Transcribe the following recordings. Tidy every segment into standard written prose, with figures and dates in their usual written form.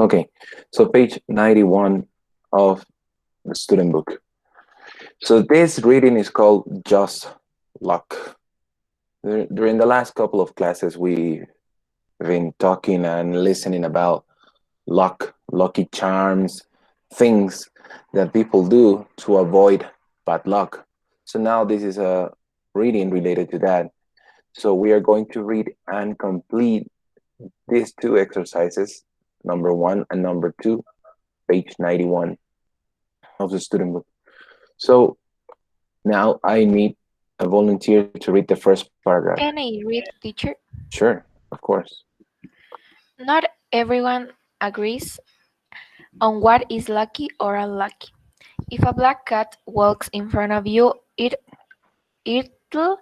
Okay, so page 91 of the student book. So this reading is called Just Luck. During the last couple of classes, we've been talking and listening about luck, lucky charms, things that people do to avoid bad luck. So now this is a reading related to that. So we are going to read and complete these two exercises, number one and number two, page 91 of the student book. So now I need a volunteer to read the first paragraph. Can I read, teacher? Sure, of course. Not everyone agrees on what is lucky or unlucky. If a black cat walks in front of you, it'll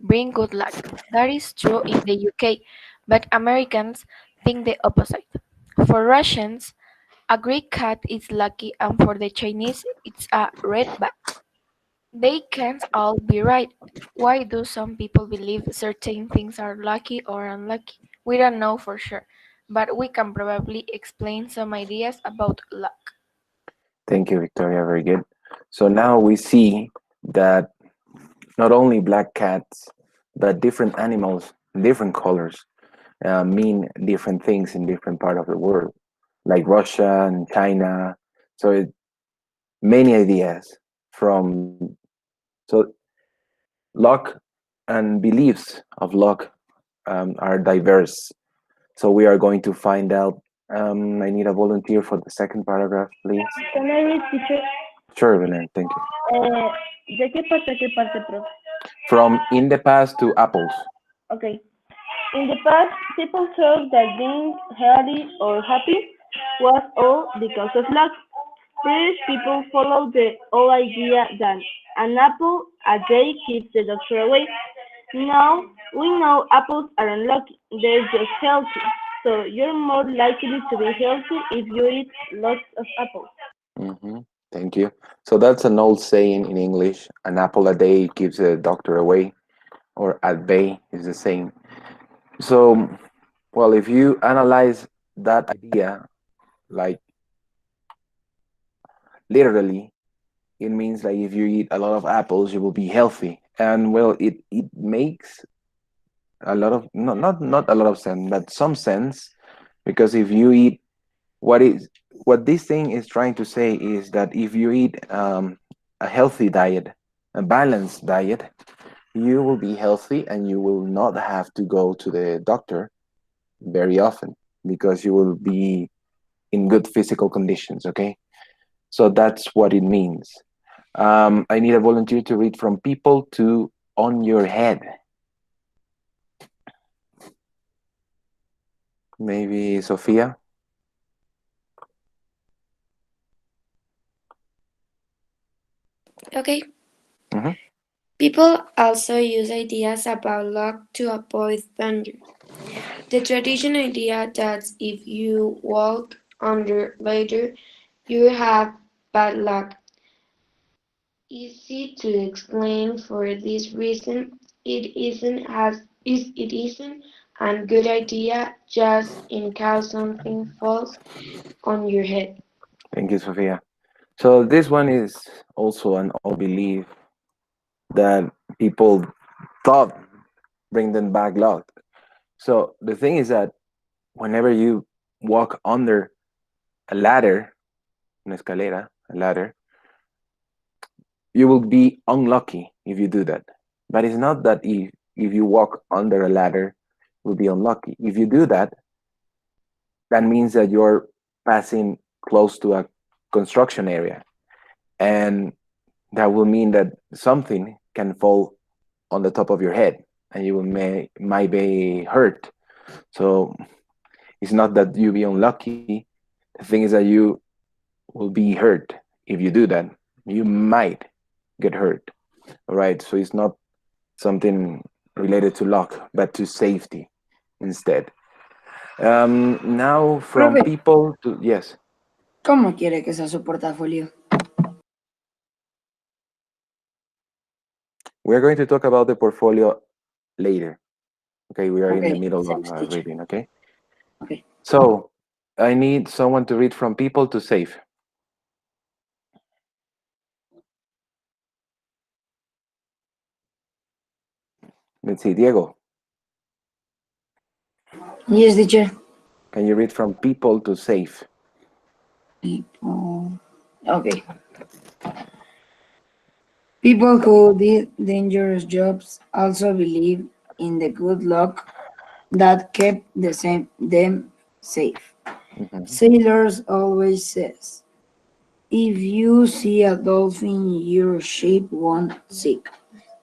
bring good luck. That is true in the UK, but Americans think the opposite. For Russians, a grey cat is lucky, and for the Chinese, it's a red bat. They can't all be right. Why do some people believe certain things are lucky or unlucky? We don't know for sure, but we can probably explain some ideas about luck. Thank you, Victoria. Very good. So now we see that not only black cats, but different animals, different colors, mean different things in different part of the world, like Russia and China. So many ideas from so luck and beliefs of luck are diverse. So we are going to find out. I need a volunteer for the second paragraph, please. Can I read, teacher? Sure, Belen. Thank you. Eh, ¿De qué parte, prof? From in the past to apples. Okay. In the past, people thought that being healthy or happy was all because of luck. British people followed the old idea that an apple a day keeps the doctor away. Now, we know apples are unlucky, they're just healthy. So you're more likely to be healthy if you eat lots of apples. Hmm. Thank you. So that's an old saying in English: an apple a day keeps the doctor away, or at bay is the same. So, well, if you analyze that idea, like literally, it means like if you eat a lot of apples, you will be healthy. And well, it makes a lot of not a lot of sense, but some sense, because if you eat what is what this thing is trying to say is that if you eat a healthy diet, a balanced diet, you will be healthy and you will not have to go to the doctor very often because you will be in good physical conditions. Okay, so that's what it means. I need a volunteer to read from people to on your head. Maybe Sophia. Okay. Hmm. People also use ideas about luck to avoid danger. The traditional idea that if you walk under ladder, you have bad luck. Easy to explain for this reason. It isn't a good idea just in case something falls on your head. Thank you, Sophia. So this one is also an old belief that people thought bring them back luck. So the thing is that whenever you walk under a ladder, una escalera, a ladder, you will be unlucky if you do that. But it's not that if you walk under a ladder, you'll be unlucky. If you do that, that means that you're passing close to a construction area. And that will mean that something can fall on the top of your head and you might be hurt. So it's not that you be unlucky. The thing is that you will be hurt if you do that. You might get hurt. All right. So it's not something related to luck, but to safety instead. Now from Profe, people to yes, ¿cómo quiere que sea su portafolio? we're going to talk about the portfolio later. Okay, we are in the Okay, middle of thanks, teacher. reading. Okay, Okay. so I need someone to read from people to safe. Let's see, Diego, Yes, teacher. can you read from people to safe? People. Okay. People who did dangerous jobs also believe in the good luck that kept them safe. Mhm. Sailors always says, if you see a dolphin, your ship won't sink.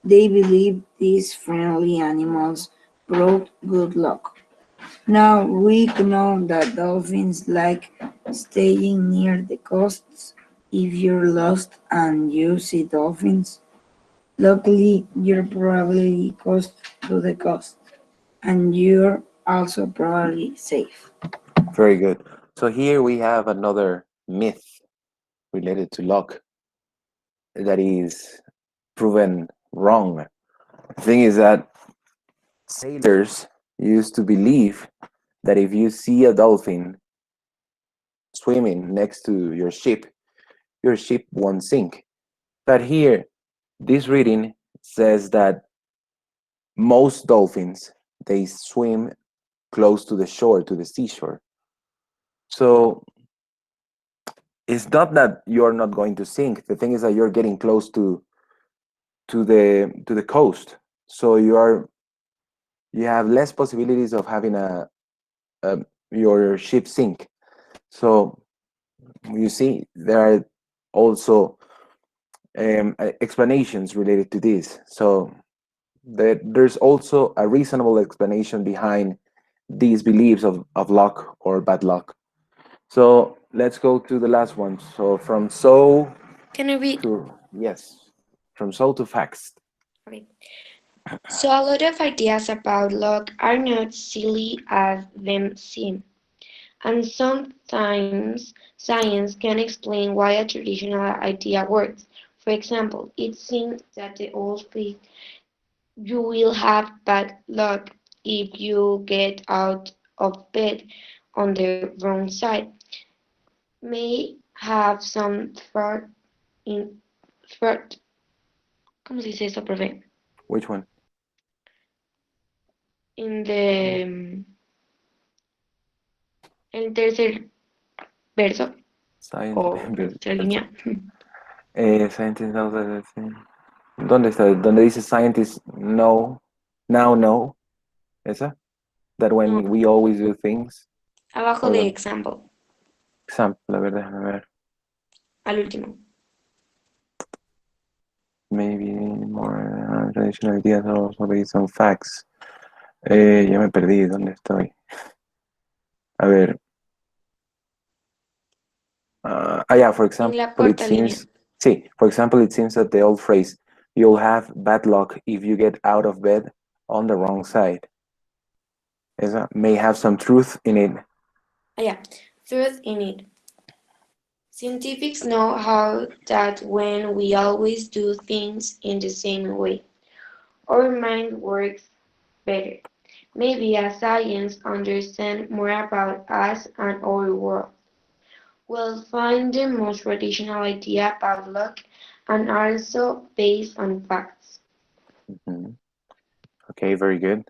They believe these friendly animals brought good luck. Now we know that dolphins like staying near the coasts. If you're lost and you see dolphins, luckily you're probably close to the coast and you're also probably safe. Very good. So here we have another myth related to luck that is proven wrong. The thing is that sailors used to believe that if you see a dolphin swimming next to your ship won't sink. But here, this reading says that most dolphins they swim close to the shore, to the seashore. So it's not that you're not going to sink. The thing is that you're getting close to the coast. So you have less possibilities of having a your ship sink. So you see, there are also explanations related to this. So there's also a reasonable explanation behind these beliefs of luck or bad luck. So let's go to the last one. So from so Can I read? to yes, from so to facts. Okay. So a lot of ideas about luck are not silly as them seem, and sometimes science can explain why a traditional idea works. For example, it seems that the old faith you will have bad luck if you get out of bed on the wrong side may have some truth in truth. ¿Cómo se dice eso, profe? Which one? In the el tercer verso Science. o la tercera línea. Scientists know that. ¿Dónde está? Donde dice scientists know, now know. ¿Esa? That No, when we always do things. abajo Or de when, example, example, a ver, déjame ver. al último. Maybe more traditional ideas also based on facts. Ya me perdí, ¿dónde estoy? A ver. Yeah, for En la example, it cuarta línea. seems, see, for example, it seems that the old phrase, you'll have bad luck if you get out of bed on the wrong side, may have some truth in it. Yeah, truth in it. Scientists know how that when we always do things in the same way, our mind works better. Maybe as science understands more about us and our world, we'll find the most traditional idea about luck and also based on facts. Mhm. Okay, very good.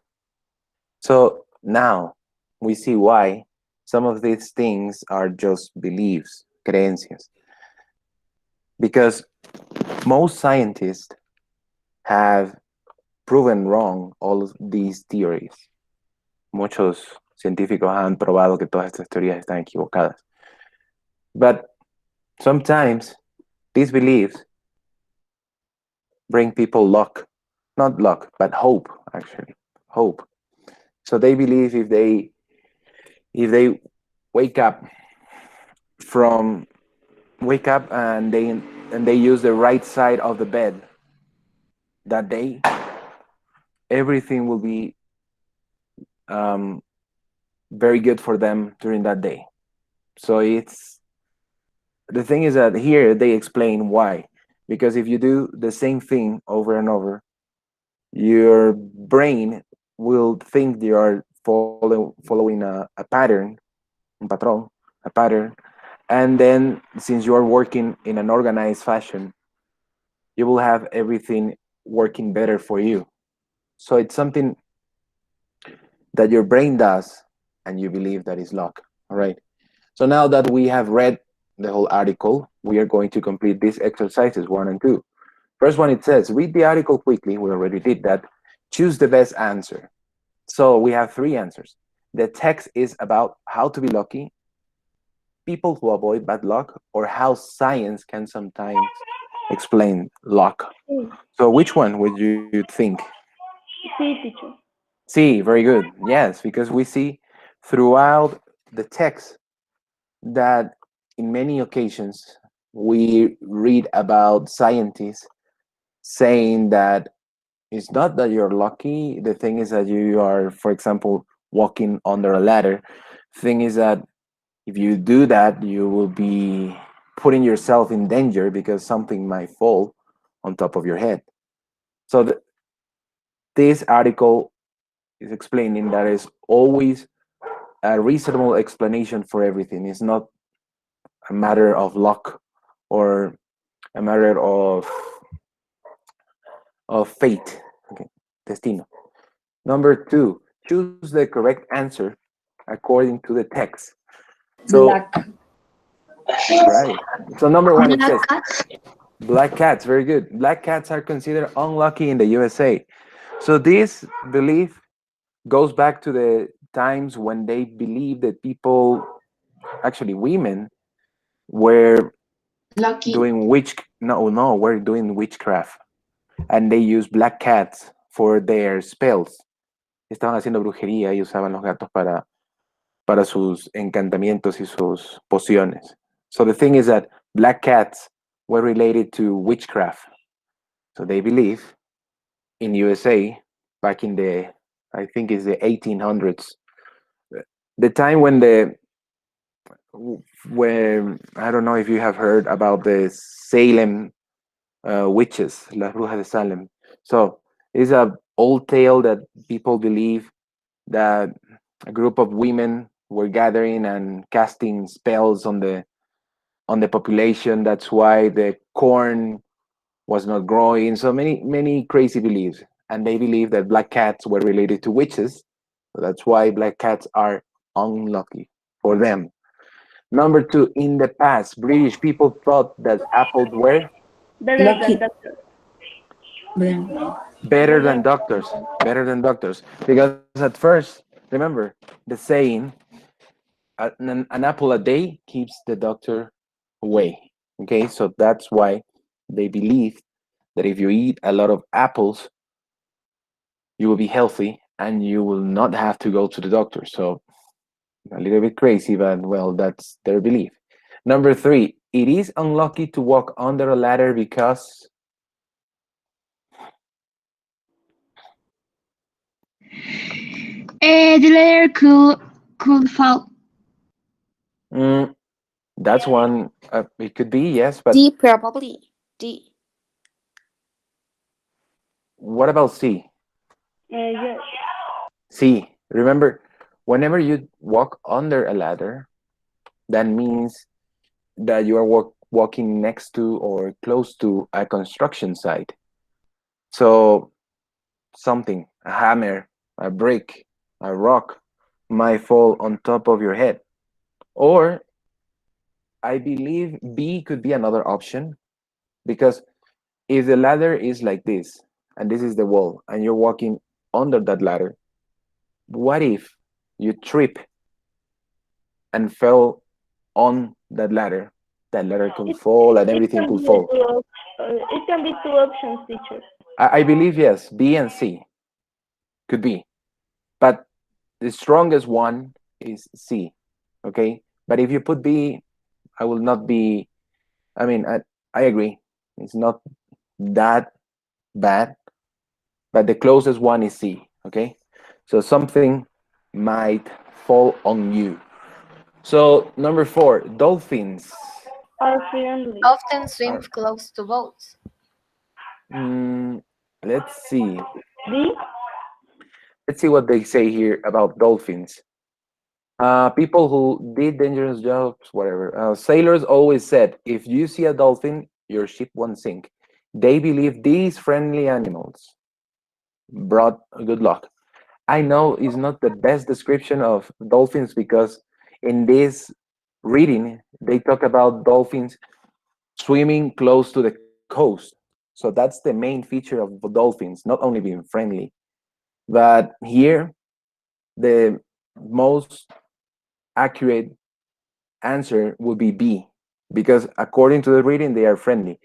So now we see why some of these things are just beliefs, creencias, because most scientists have proven wrong all of these theories. Muchos científicos han probado que todas estas teorías están equivocadas. But sometimes these beliefs bring people luck. Not luck, but hope, actually. Hope. So they believe if they wake up from wake up and they use the right side of the bed that day, everything will be um, very good for them during that day. So it's the thing is that here they explain why. Because if you do the same thing over and over, your brain will think you are following a pattern, un patrón, a pattern. And then, since you are working in an organized fashion, you will have everything working better for you. So it's something that your brain does, and you believe that is luck. All right. So now that we have read the whole article, we are going to complete these exercises 1 and 2. First one, it says, read the article quickly. We already did that. Choose the best answer. So we have three answers. The text is about how to be lucky, people who avoid bad luck, or how science can sometimes explain luck. C. So which one would you think? C, teacher. C, very good. Yes, because we see throughout the text that in many occasions we read about scientists saying that it's not that you're lucky. The thing is that you are, for example, walking under a ladder. Thing is that if you do that, you will be putting yourself in danger because something might fall on top of your head. So this article is explaining that is always a reasonable explanation for everything. It's not a matter of luck or a matter of fate. Okay, destino. Number two, choose the correct answer according to the text. So, Black. right. So number one, it says black cats. Very good. Black cats are considered unlucky in the USA. So this belief goes back to the times when they believed that people, actually women, were Lucky. doing were doing witchcraft, and they used black cats for their spells. Estaban haciendo brujería y usaban los gatos para sus encantamientos y sus pociones. So the thing is that black cats were related to witchcraft. So they believe in USA back in the, I think it's the 1800s, the time when I don't know if you have heard about the Salem witches, las brujas de Salem. So it's a old tale that people believe that a group of women were gathering and casting spells on the population. That's why the corn was not growing. So many crazy beliefs, and they believe that black cats were related to witches. So that's why black cats are unlucky for them. Number two, in the past, British people thought that apples were Better than Lucky. doctor. Blank. Better. better than doctors. Because at first, remember the saying, an apple a day keeps the doctor away. Okay, so that's why they believe that if you eat a lot of apples, you will be healthy and you will not have to go to the doctor. So a little bit crazy, but well, that's their belief. Number three, it is unlucky to walk under a ladder because The letter could fall. mm, that's one. It could be yes, but D, probably. D. what about C? Yes. C. Remember, whenever you walk under a ladder, that means that you are walking next to or close to a construction site. So something, a hammer, a brick, a rock, might fall on top of your head. Or I believe B could be another option because if the ladder is like this and this is the wall and you're walking under that ladder, what if you trip and fell on that ladder? That ladder could It fall and it everything can could be fall. it can be two options, teacher. I believe yes, B and C could be, but the strongest one is C. Okay, but if you put B, I will not be. I mean, I agree. It's not that bad, but the closest one is C. Okay, so something might fall on you. So number four, dolphins Are friendly. Often swim are. close to boats. Mm, let's see. D. Let's see what they say here about dolphins. People who did dangerous jobs, whatever. Sailors always said, if you see a dolphin, your ship won't sink. They believe these friendly animals brought good luck. I know it's not the best description of dolphins because in this reading, they talk about dolphins swimming close to the coast. So that's the main feature of dolphins, not only being friendly. But here, the most accurate answer would be B, because according to the reading, they are friendly.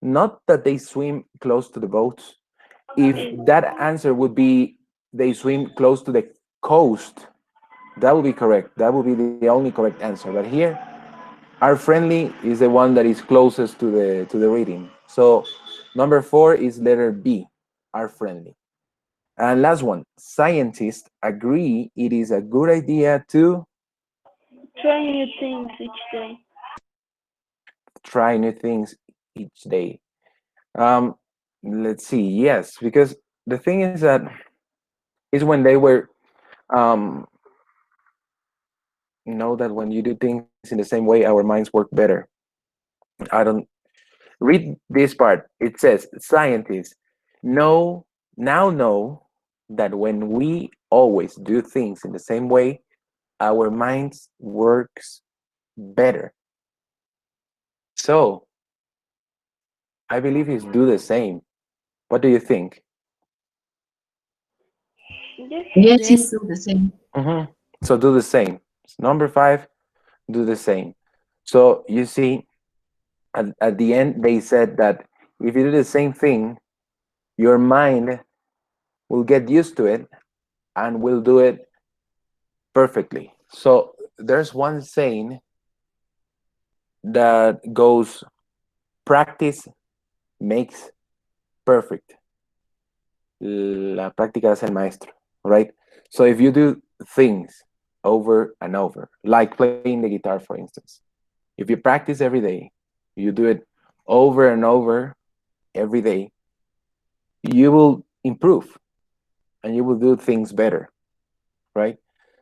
Not that they swim close to the boats. If Okay. that answer would be they swim close to the coast, that would be correct. That would be the only correct answer. But here, are friendly is the one that is closest to the reading. So number four is letter B, are friendly. And last one, scientists agree it is a good idea to Try new things each day. try new things each day. Um, let's see. Yes, because the thing is that is when they were um, know that when you do things in the same way, our minds work better. I don't read this part. It says scientists know now know that when we always do things in the same way, our minds works better. So I believe is do the same. What do you think? Yes. Yes, it's Yes. still the same. So do the same. Number five, do the same. So you see, at the end, they said that if you do the same thing, your mind will get used to it and will do it perfectly. So there's one saying that goes, practice makes perfect. La práctica hace el maestro, right? So if you do things over and over, like playing the guitar, for instance, if you practice every day, you do it over and over every day, you will improve and you will do things better, right?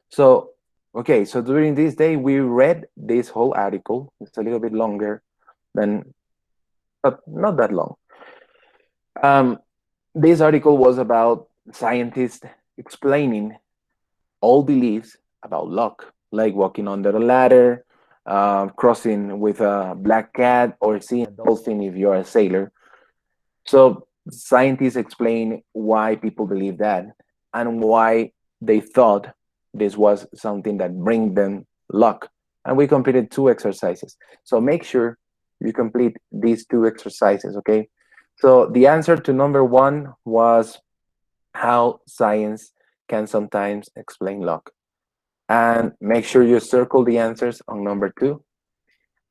So, okay, so during this day, we read this whole article. It's a little bit longer than, but not that long. Um, this article was about scientists explaining all beliefs about luck, like walking under a ladder, crossing with a black cat, or seeing a dolphin if you're a sailor. So scientists explain why people believe that and why they thought this was something that bring them luck. And we completed two exercises. So make sure you complete these two exercises, okay? So the answer to number one was how science can sometimes explain luck. And make sure you circle the answers on number two.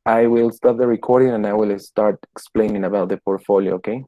I will stop the recording and I will start explaining about the portfolio, okay?